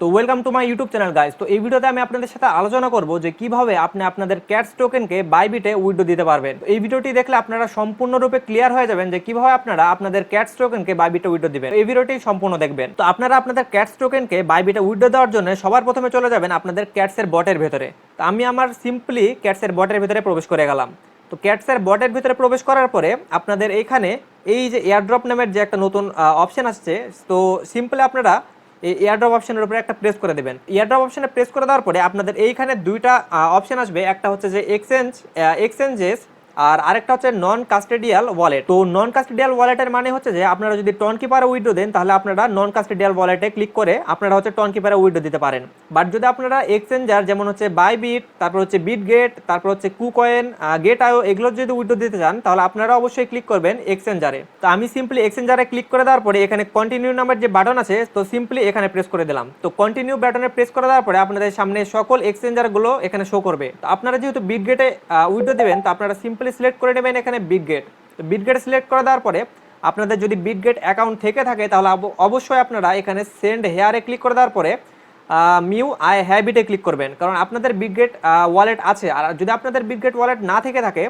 তো welcome to my YouTube channel guys. তো এই ভিডিওতে আমি আপনাদের সাথে আলোচনা করব যে কিভাবে আপনি আপনাদের ক্যাটস টোকেনকে বাইবিটে উইথড্র দিতে পারবেন। এই ভিডিওটি দেখলে আপনারা সম্পূর্ণরূপে ক্লিয়ার হয়ে যাবেন যে কিভাবে আপনারা আপনাদের ক্যাটস টোকেনকে বাইবিটে উইথড্র দিবেন। এই ভিডিওটি সম্পূর্ণ দেখবেন। তো আপনারা আপনাদের ক্যাটস টোকেনকে বাইবিটে উইথড্র দেওয়ার জন্য সবার প্রথমে চলে যাবেন আপনাদের ক্যাটসের বটের ভেতরে। তো আমি আমার সিম্পলি ক্যাটসের বটের ভেতরে প্রবেশ করে গেলাম। তো ক্যাটসের বটের ভিতরে প্রবেশ করার পরে আপনাদের এইখানে এই যে এয়ারড্রপ নামের যে একটা নতুন অপশন আসছে, তো সিম্পলি আপনারা এই এয়ারড্রপ অপশনের উপরে একটা প্রেস করে দেবেন। এয়ারড্রপ অপশনে প্রেস করে দেওয়ার পরে আপনাদের এইখানে দুইটা অপশন আসবে। একটা হচ্ছে যে এক্সচেঞ্জেস আর আরেকটা হচ্ছে নন কাস্টেডিয়াল ওয়ালেট। তো নন কাস্টেডিয়াল ওয়ালেটের মানে হচ্ছে যে আপনারা যদি টন কিপারে উইথড্র দেন তাহলে আপনারা নন কাস্টেডিয়াল ওয়ালেটে ক্লিক করে আপনারা হচ্ছে টন কিপারে উইথড্র দিতে পারেন। বাট যদি আপনারা এক্সচেঞ্জার যেমন হচ্ছে বাইবিট, তারপর হচ্ছে বিটগেট, তারপর হচ্ছে কুকয়েন, গেট.আইও এগুলো যদি উইথড্র দিতে চান তাহলে আপনারা অবশ্যই ক্লিক করবেন এক্সচেঞ্জারে। তো আমি সিম্পলি এক্সচেঞ্জারে ক্লিক করে দেওয়ার পরে এখানে কন্টিনিউ নামের যে বাটন আছে, তো সিম্পলি এখানে প্রেস করে দিলাম। তো কন্টিনিউ বাটনে প্রেস করে দেওয়ার পরে আপনাদের সামনে সকল এক্সচেঞ্জারগুলো এখানে শো করবে। তো আপনারা যেহেতু বিটগেটে উইথড্র দেবেন তো আপনারা সিম্পলি সিলেক্ট করে নেবেন এখানে বিটগেট। তো বিটগেট সিলেক্ট করে দেওয়ার পরে আপনাদের যদি বিটগেট অ্যাকাউন্ট থেকে থাকে তাহলে অবশ্যই আপনারা এখানে সেন্ড হেয়ারে ক্লিক করে দেওয়ার পরে মিউ আই হ্যাবিটে ক্লিক করবেন, কারণ আপনাদের বিটগেট ওয়ালেট আছে। আর যদি আপনাদের বিটগেট ওয়ালেট না থেকে থাকে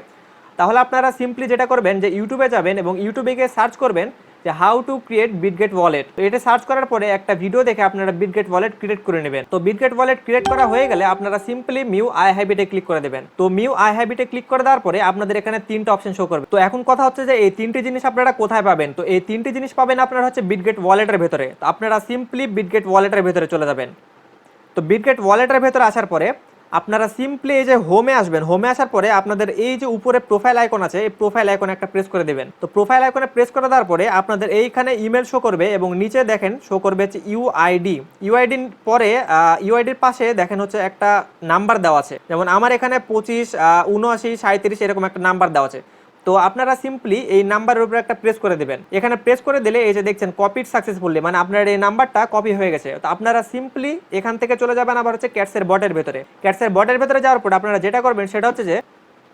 তাহলে আপনারা সিম্পলি যেটা করবেন যে ইউটিউবে যাবেন এবং ইউটিউবে গিয়ে সার্চ করবেন যে how to create Bitget wallet. তো এটা সার্চ করার পরে একটা ভিডিও দেখে আপনারা বিটগেট ওয়ালেট ক্রিয়েট করে নেবেন। তো বিটগেট ওয়ালেট ক্রিয়েট করা হয়ে গেলে আপনারা সিম্পলি মিউ আই হ্যাবিটে ক্লিক করে দেবেন। তো মিউ আই হ্যাবিটে ক্লিক করে দেওয়ার পরে আপনাদের এখানে তিনটা অপশন শো করবে। তো এখন কথা হচ্ছে যে এই তিনটি জিনিস আপনারা কোথায় পাবেন। তো এই তিনটি জিনিস পাবেন আপনারা হচ্ছে বিটগেট ওয়ালেটের ভেতরে। তো আপনারা সিম্পলি বিটগেট ওয়ালেটের ভেতরে চলে যাবেন। তো বিটগেট ওয়ালেটের ভেতরে আসার পরে আপনারা সিম্পলি এই যে হোমে আসবেন। হোমে আসার পরে আপনাদের এই যে উপরে প্রোফাইল আইকন আছে, এই প্রোফাইল আইকনে একটা প্রেস করে দেবেন। তো প্রোফাইল আইকনে প্রেস করে দেওয়ার পরে আপনাদের এইখানে ইমেল শো করবে এবং নিচে দেখেন শো করবে হচ্ছে ইউআইডি। ইউআইডির পরে ইউআইডির পাশে দেখেন হচ্ছে একটা নাম্বার দেওয়া আছে, যেমন আমার এখানে 25 79 37 এরকম একটা নাম্বার দেওয়া আছে। তো আপনারা সিম্পলি এই নাম্বারের উপরে একটা প্রেস করে দেবেন। এখানে প্রেস করে দিলে এই যে দেখছেন কপিড সাকসেসফুলি, মানে আপনার এই নাম্বারটা কপি হয়ে গেছে। তো আপনারা সিম্পলি এখান থেকে চলে যাবেন আবার হচ্ছে ক্যাটসের বটের ভেতরে। ক্যাটসের বটের ভেতরে যাওয়ার পর আপনারা যেটা করবেন সেটা হচ্ছে যে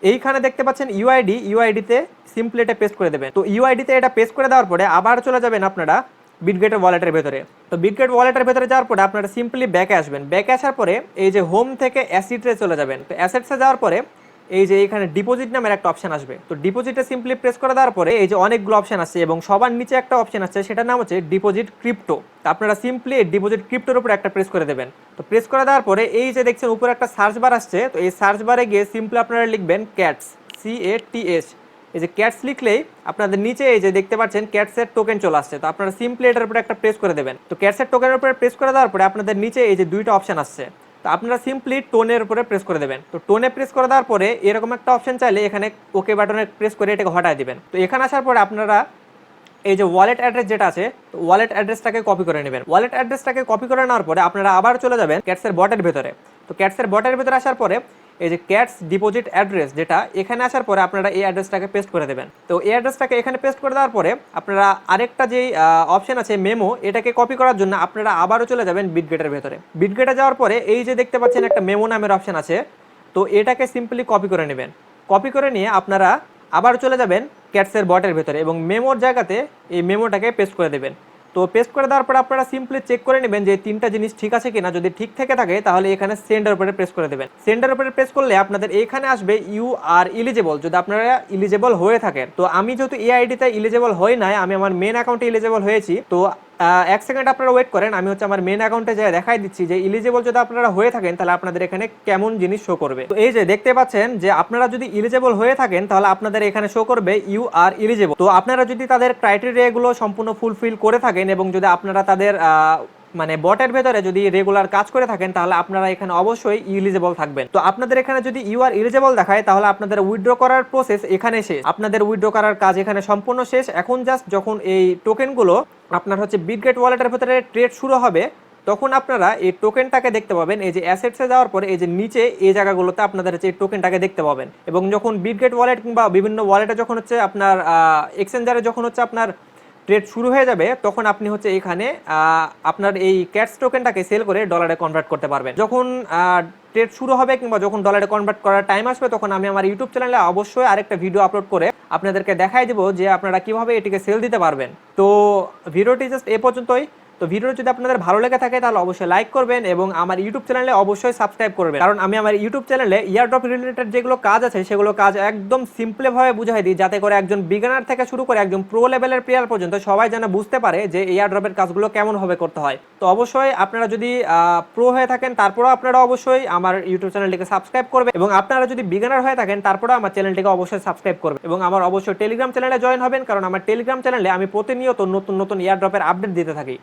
এইখানে দেখতে পাচ্ছেন ইউআইডি, ইউআইডিতে সিম্পলি এটা পেস্ট করে দেবেন। তো ইউআইডিতে এটা পেস্ট করে দেওয়ার পরে আবার চলে যাবেন আপনারা বিটগেটের ওয়ালেটের ভেতরে। তো বিটগেট ওয়ালেটের ভেতরে যাওয়ার পরে আপনারা সিম্পলি ব্যাকে আসবেন। ব্যাকে আসার পরে এই যে হোম থেকে অ্যাসেটসে চলে যাবেন। তো অ্যাসেটসে যাওয়ার পরে এই যে এখানে ডিপোজিট নামের একটা অপশন আসবে। তো ডিপোজিটে সিম্পলি প্রেস করে দেওয়ার পরে এই যে অনেকগুলো অপশন আছে এবং সবার নিচে একটা অপশন আছে, সেটার নাম হচ্ছে ডিপোজিট ক্রিপ্টো। তো আপনারা সিম্পলি ডিপোজিট ক্রিপ্টোর উপরে একটা প্রেস করে দেবেন। তো প্রেস করে দেওয়ার পরে এই যে দেখছেন উপরে একটা সার্চ বার আসছে, তো এই সার্চ বারে গিয়ে সিম্পলি আপনারা লিখবেন ক্যাটস, CATS। এই যে ক্যাটস লিখলেই আপনাদের নিচে এই যে দেখতে পাচ্ছেন ক্যাটসের টোকেন চলে আসছে। তো আপনারা সিম্পলি এটার উপরে একটা প্রেস করে দেবেন। তো ক্যাটসের টোকেনের উপরে প্রেস করে দেওয়ার পরে আপনাদের নিচে এই যে দুইটা অপশন আসছে, তো আপনারা সিম্পলি টোনের উপরে প্রেস করে দেবেন। তো টোনে প্রেস করে দেওয়ার পরে এরকম একটা অপশন চাইলে এখানে ওকে বাটনে প্রেস করে এটাকে হটায় দিবেন। তো এখানে আসার পরে আপনারা এই যে ওয়ালেট অ্যাড্রেস যেটা আছে, তো ওয়ালেট অ্যাড্রেসটাকে কপি করে নেবেন। ওয়ালেট অ্যাড্রেসটাকে কপি করে নেওয়ার পরে আপনারা আবার চলে যাবেন ক্যাটসের বটের ভেতরে। তো ক্যাটসের বটের ভেতরে আসার পরে এই যে ক্যাটস ডিপোজিট অ্যাড্রেস যেটা, এখানে আসার পরে আপনারা এই অ্যাড্রেসটাকে পেস্ট করে দেবেন। তো এই অ্যাড্রেসটাকে এখানে পেস্ট করে দেওয়ার পরে আপনারা আরেকটা যেই অপশন আছে মেমো, এটাকে কপি করার জন্য আপনারা আবারও চলে যাবেন বিটগেটের ভেতরে। বিটগেটে যাওয়ার পরে এই যে দেখতে পাচ্ছেন একটা মেমো নামের অপশন আছে, তো এটাকে সিম্পলি কপি করে নেবেন। কপি করে নিয়ে আপনারা আবার চলে যাবেন ক্যাটসের বটের ভেতরে এবং মেমোর জায়গাতে এই মেমোটাকে পেস্ট করে দেবেন। তো পেস্ট করে দেওয়ার পর আপনারা সিম্পলি চেক করে নেবেন যে তিনটা জিনিস ঠিক আছে কিনা। যদি ঠিক থেকে থাকে তাহলে এখানে সেন্ডের উপরে প্রেস করে দেবেন। সেন্ডের উপরে প্রেস করলে আপনাদের এখানে আসবে ইউ আর ইলিজেবল, যদি আপনারা ইলিজেবল হয়ে থাকেন। তো আমি যেহেতু এই আইডিতে ইলিজেবল হই নাই, আমি আমার মেন অ্যাকাউন্টে ইলিজেবল হয়েছি। তো এক সেকেন্ড আপনারা ওয়েট করেন, আমি হচ্ছে আমার মেন অ্যাকাউন্টে যাই দেখাই দিচ্ছি যে ইলিজেবল যদি আপনারা হয়ে থাকেন তাহলে আপনাদের এখানে কেমন জিনিস শো করবে। তো এই যে দেখতে পাচ্ছেন যে আপনারা যদি ইলিজেবল হয়ে থাকেন তাহলে আপনাদের এখানে শো করবে ইউ আর ইলিজেবল। তো আপনারা যদি তাদের ক্রাইটেরিয়াগুলো সম্পূর্ণ ফুলফিল করে থাকেন এবং যদি আপনারা তাদের মানে বটের ভেতরে যদি রেগুলার কাজ করে থাকেন তাহলে আপনারা এখানে অবশ্যই ইলিজেবল থাকবেন। তো আপনাদের এখানে যদি ইউ আর ইলিজেবল দেখায় তাহলে আপনাদের উইথড্র করার প্রসেস এখানে শেষ। আপনাদের উইথড্র করার কাজ এখানে সম্পূর্ণ শেষ। এখন জাস্ট যখন এই টোকেনগুলো আপনার হচ্ছে বিটগেট ওয়ালেটের ভেতরে ট্রেড শুরু হবে তখন আপনারা এই টোকেনটাকে দেখতে পাবেন। এই যে অ্যাসেটসে যাওয়ার পরে এই যে নিচে এই জায়গাগুলোতে আপনাদের হচ্ছে এই টোকেনটাকে দেখতে পাবেন। এবং যখন বিটগেট ওয়ালেট কিংবা বিভিন্ন ওয়ালেটে যখন হচ্ছে আপনার এক্সচেঞ্জারে যখন হচ্ছে আপনার ট্রেড শুরু হয়ে যাবে তখন আপনি হচ্ছে এখানে আপনার এই ক্যাটস টোকেনটাকে সেল করে ডলারে কনভার্ট করতে পারবেন। যখন ট্রেড শুরু হবে কিংবা যখন ডলারে কনভার্ট করার টাইম আসবে তখন আমি আমার ইউটিউব চ্যানেলে অবশ্যই আরেকটা ভিডিও আপলোড করে আপনাদেরকে দেখাই দেবো যে আপনারা কিভাবে এটিকে সেল দিতে পারবেন। তো ভিডিওটি জাস্ট এ পর্যন্তই। তো ভিডিও যদি আপনাদের ভালো লেগে থাকে তাহলে অবশ্যই লাইক করবেন এবং আমার ইউটিউব চ্যানেলে অবশ্যই সাবস্ক্রাইব করবেন, কারণ আমি আমার ইউটিউব চ্যানেলে ইয়ারড্রপ রিলেটেড যেগুলো কাজ আছে সেগুলো কাজ একদম সিম্পলি ভাবে বুঝাই দিই, যাতে করে একজন বিগিনার থেকে শুরু করে একজন প্রো লেভেলের প্লেয়ার পর্যন্ত সবাই যেন বুঝতে পারে যে ইয়ারড্রপের কাজগুলো কেমন ভাবে করতে হয়। তো অবশ্যই আপনারা যদি প্রো হয়ে থাকেন তারপরেও আপনারা অবশ্যই আমার ইউটিউব চ্যানেলটিকে সাবস্ক্রাইব করবেন, এবং আপনারা যদি বিগিনার হয়ে থাকেন তারপরেও আমার চ্যানেলটিকে অবশ্যই সাবস্ক্রাইব করবেন, এবং আমার অবশ্যই টেলিগ্রাম চ্যানেলে জয়েন হবেন, কারণ আমার টেলিগ্রাম চ্যানেলে আমি প্রতিনিয়ত নতুন নতুন ইয়ারড্রপের আপডেট দিতে থাকি।